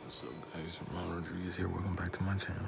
What's up guys, Ron Rodriguez here, welcome back to my channel.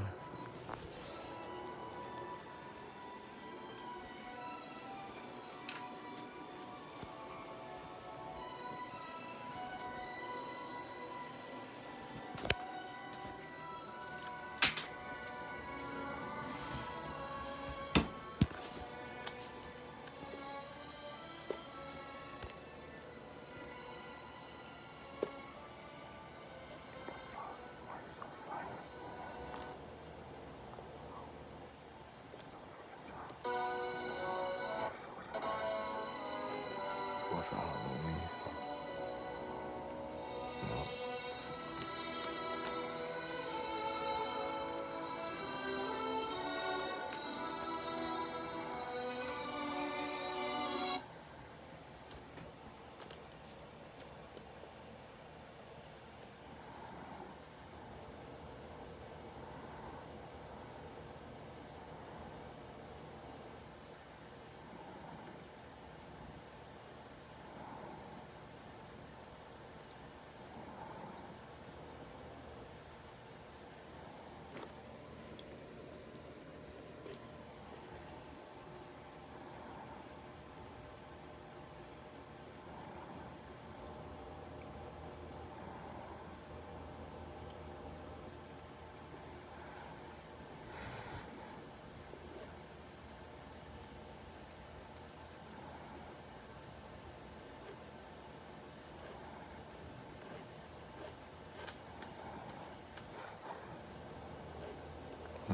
Watch out, Halloween stuff. No.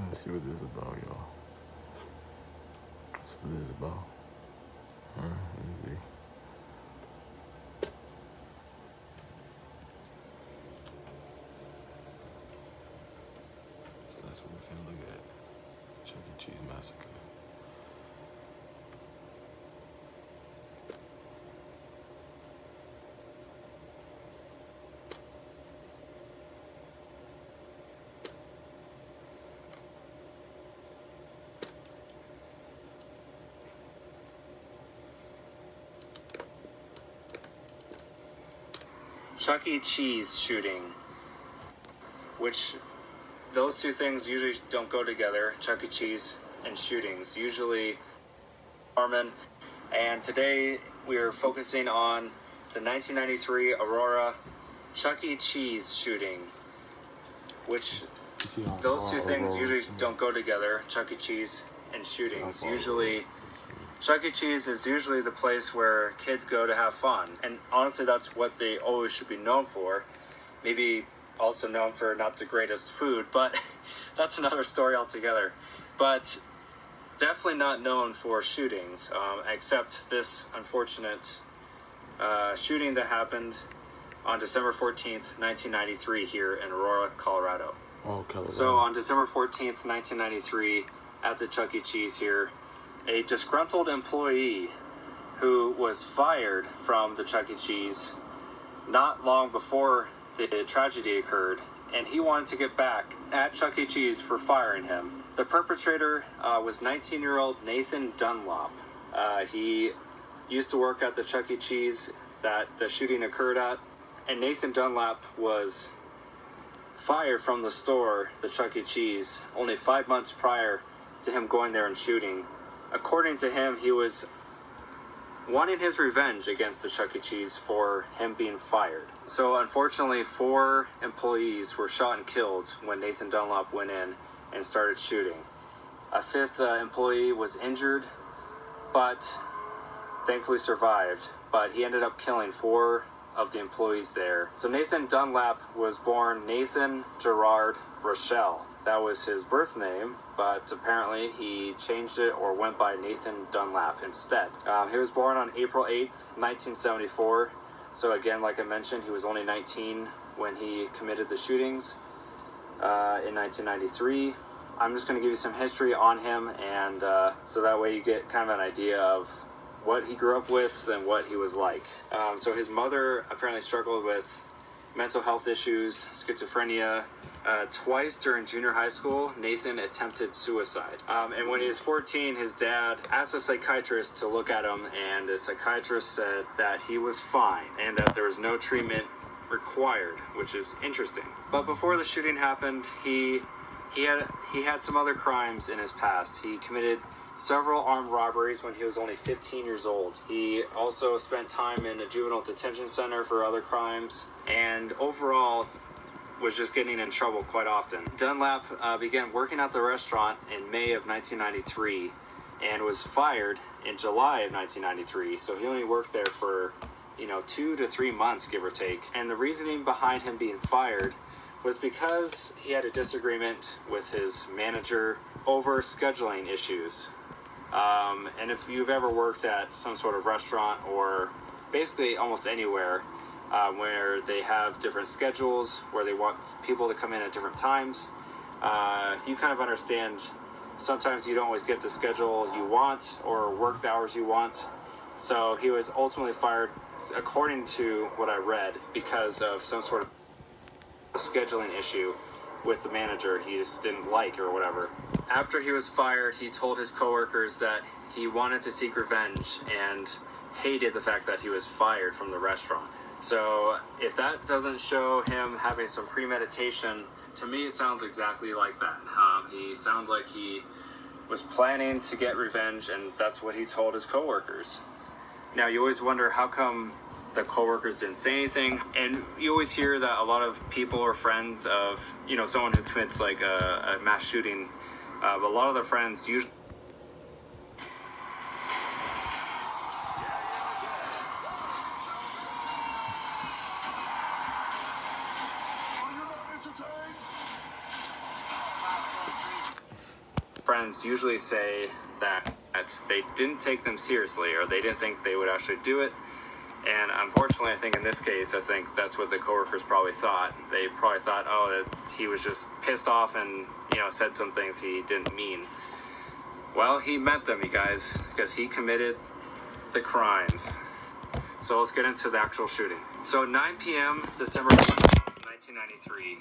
Let's see what this is about, y'all. That's what this is about. Let me see. So that's what we're finna look at. Chuck E. Cheese Massacre. Chuck E. Cheese shooting, which those two things usually don't go together, Chuck E. Cheese and shootings, usually Armin. And today we are focusing on the 1993 Aurora Chuck E. Cheese shooting, which those two things usually don't go together, Chuck E. Cheese and shootings. Usually Chuck E. Cheese is usually the place where kids go to have fun. And honestly, that's what they always should be known for. Maybe also known for not the greatest food, but that's another story altogether. But definitely not known for shootings, except this unfortunate shooting that happened on December 14th, 1993 here in Aurora, Colorado. Oh, Colorado. So on December 14th, 1993, at the Chuck E. Cheese here, a disgruntled employee who was fired from the Chuck E. Cheese not long before the tragedy occurred, and he wanted to get back at Chuck E. Cheese for firing him. The perpetrator was 19-year-old Nathan Dunlop. He used to work at the Chuck E. Cheese that the shooting occurred at, and Nathan Dunlop was fired from the store, the Chuck E. Cheese, only 5 months prior to him going there and shooting. According to him, he was wanting his revenge against the Chuck E. Cheese for him being fired. So unfortunately, 4 employees were shot and killed when Nathan Dunlop went in and started shooting. A 5th employee was injured, but thankfully survived. But he ended up killing 4 of the employees there. So Nathan Dunlap was born Nathan Gerard Rochelle. That was his birth name, but apparently he changed it or went by Nathan Dunlap instead. He was born on April 8th, 1974. So again, like I mentioned, he was only 19 when he committed the shootings in 1993. I'm just going to give you some history on him, and so that way you get kind of an idea of what he grew up with and what he was like. So his mother apparently struggled with mental health issues, schizophrenia. Twice during junior high school, Nathan attempted suicide. And when he was 14, his dad asked a psychiatrist to look at him, and the psychiatrist said that he was fine and that there was no treatment required, which is interesting. But before the shooting happened, he had some other crimes in his past. He committed several armed robberies when he was only 15 years old. He also spent time in a juvenile detention center for other crimes, and overall was just getting in trouble quite often. Dunlap began working at the restaurant in May of 1993 and was fired in July of 1993, so he only worked there for 2 to 3 months, give or take. And the reasoning behind him being fired was because he had a disagreement with his manager over scheduling issues. And if you've ever worked at some sort of restaurant or basically almost anywhere where they have different schedules, where they want people to come in at different times, you kind of understand sometimes you don't always get the schedule you want or work the hours you want. So he was ultimately fired, according to what I read, because of some sort of scheduling issue with the manager he just didn't like or whatever. After he was fired, he told his coworkers that he wanted to seek revenge and hated the fact that he was fired from the restaurant. So if that doesn't show him having some premeditation, to me it sounds exactly like that. He sounds like he was planning to get revenge, and that's what he told his coworkers. Now, you always wonder how come the coworkers didn't say anything, and you always hear that a lot of people are friends of someone who commits like a mass shooting, but a lot of their friends usually say that they didn't take them seriously, or they didn't think they would actually do it. And unfortunately, I think in this case, I think that's what the coworkers probably thought. They probably thought, that he was just pissed off and, said some things he didn't mean. Well, he meant them, you guys, because he committed the crimes. So let's get into the actual shooting. So 9 p.m. December 1993,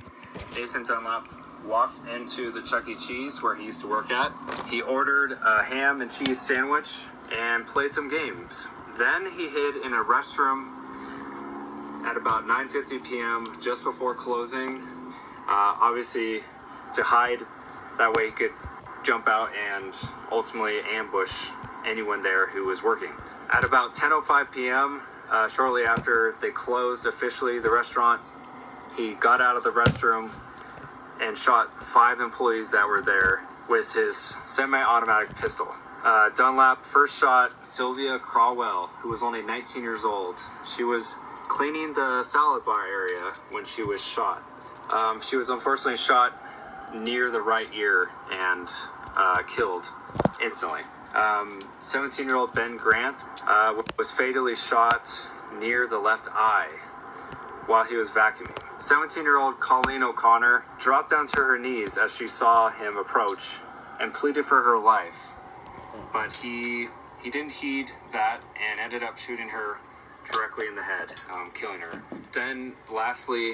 Nathan Dunlap walked into the Chuck E. Cheese where he used to work at. He ordered a ham and cheese sandwich and played some games. Then he hid in a restroom at about 9:50 p.m. just before closing, obviously to hide. That way he could jump out and ultimately ambush anyone there who was working. At about 10:05 p.m., shortly after they closed officially the restaurant, he got out of the restroom and shot 5 employees that were there with his semi-automatic pistol. Dunlap first shot Sylvia Crawwell, who was only 19 years old. She was cleaning the salad bar area when she was shot. She was unfortunately shot near the right ear and killed instantly. 17-year-old Ben Grant was fatally shot near the left eye while he was vacuuming. 17-year-old Colleen O'Connor dropped down to her knees as she saw him approach and pleaded for her life. But he didn't heed that and ended up shooting her directly in the head, killing her. Then, lastly,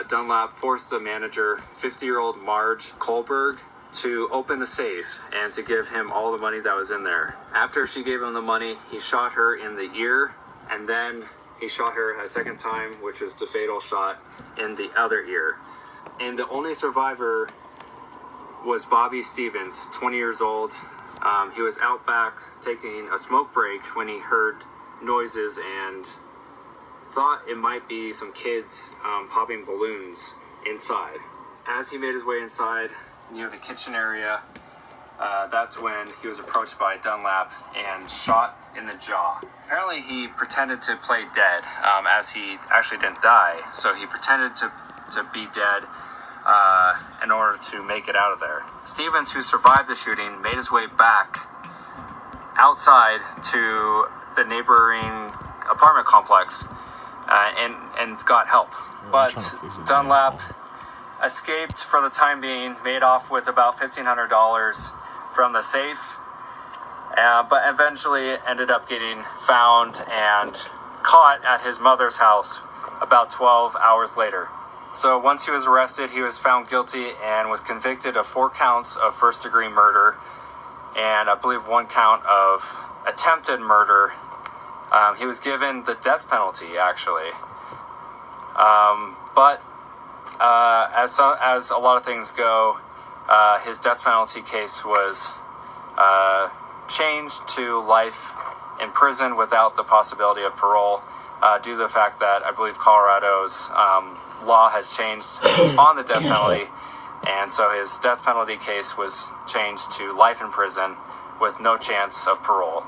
Dunlap forced the manager, 50-year-old Marge Kohlberg, to open the safe and to give him all the money that was in there. After she gave him the money, he shot her in the ear, and then he shot her a second time, which was the fatal shot in the other ear. And the only survivor was Bobby Stevens, 20 years old. He was out back taking a smoke break when he heard noises and thought it might be some kids popping balloons inside. As he made his way inside near the kitchen area, that's when he was approached by Dunlap and shot in the jaw. Apparently he pretended to play dead, as he actually didn't die, so he pretended to be dead in order to make it out of there. Stevens, who survived the shooting, made his way back outside to the neighboring apartment complex and got help. But Dunlap escaped for the time being, made off with about $1,500 from the safe, but eventually ended up getting found and caught at his mother's house about 12 hours later. So once he was arrested, he was found guilty and was convicted of 4 counts of first-degree murder and I believe 1 count of attempted murder. He was given the death penalty, actually. But as a lot of things go, his death penalty case was changed to life in prison without the possibility of parole, due to the fact that I believe Colorado's law has changed on the death penalty, and so his death penalty case was changed to life in prison with no chance of parole.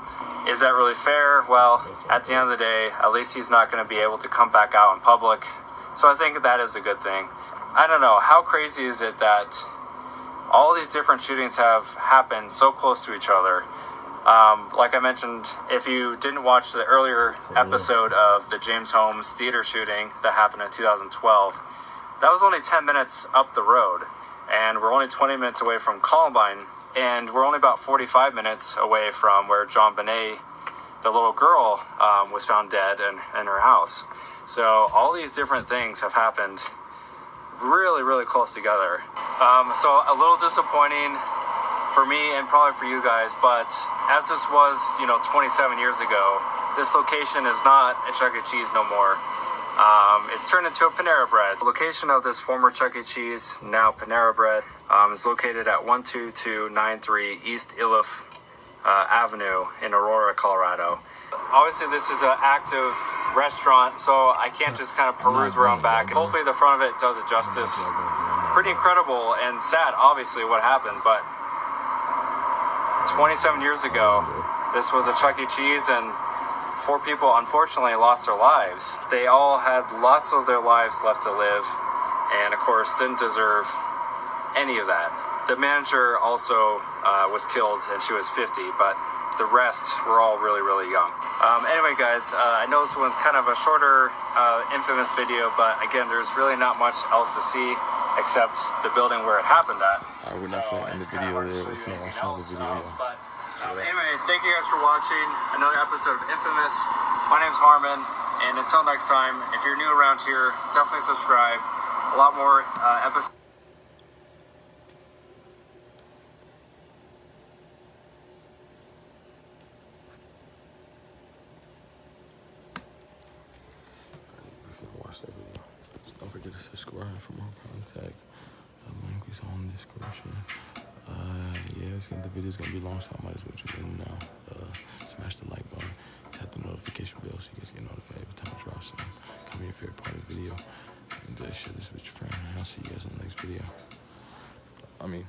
Is that really fair? Well, at the end of the day, at least he's not going to be able to come back out in public, so I think that is a good thing. I don't know, how crazy is it that all these different shootings have happened so close to each other? Like I mentioned, if you didn't watch the earlier episode of the James Holmes theater shooting that happened in 2012, that was only 10 minutes up the road, and we're only 20 minutes away from Columbine, and we're only about 45 minutes away from where JonBenét, the little girl, was found dead in her house. So all these different things have happened really, really close together. So a little disappointing for me and probably for you guys, but as this was, 27 years ago, this location is not a Chuck E. Cheese no more. It's turned into a Panera Bread. The location of this former Chuck E. Cheese, now Panera Bread, is located at 12293 East Iliff Avenue in Aurora, Colorado. Obviously, this is an active restaurant, so I can't just kind of peruse around back. Hopefully, the front of it does it justice. Pretty incredible and sad, obviously, what happened, but 27 years ago, this was a Chuck E. Cheese, and 4 people unfortunately lost their lives. They all had lots of their lives left to live, and of course didn't deserve any of that. The manager also was killed, and she was 50, but the rest were all really, really young. Anyway, guys, I know this one's kind of a shorter, infamous video, but again, there's really not much else to see except the building where it happened at. We're not going to end the video there. We're going to watch another video. But anyway, thank you guys for watching another episode of Infamous. My name's Harmon, and until next time, if you're new around here, definitely subscribe. A lot more episodes. Watch that video. So don't forget to subscribe for more contact. The link is on the description. Yeah, the video's gonna be long, so I might as well jump in now. Smash the like button, tap the notification bell so you guys get notified every time I drop something. Comment your favorite part of the video, and share this with your friend. And I'll see you guys in the next video. Bye.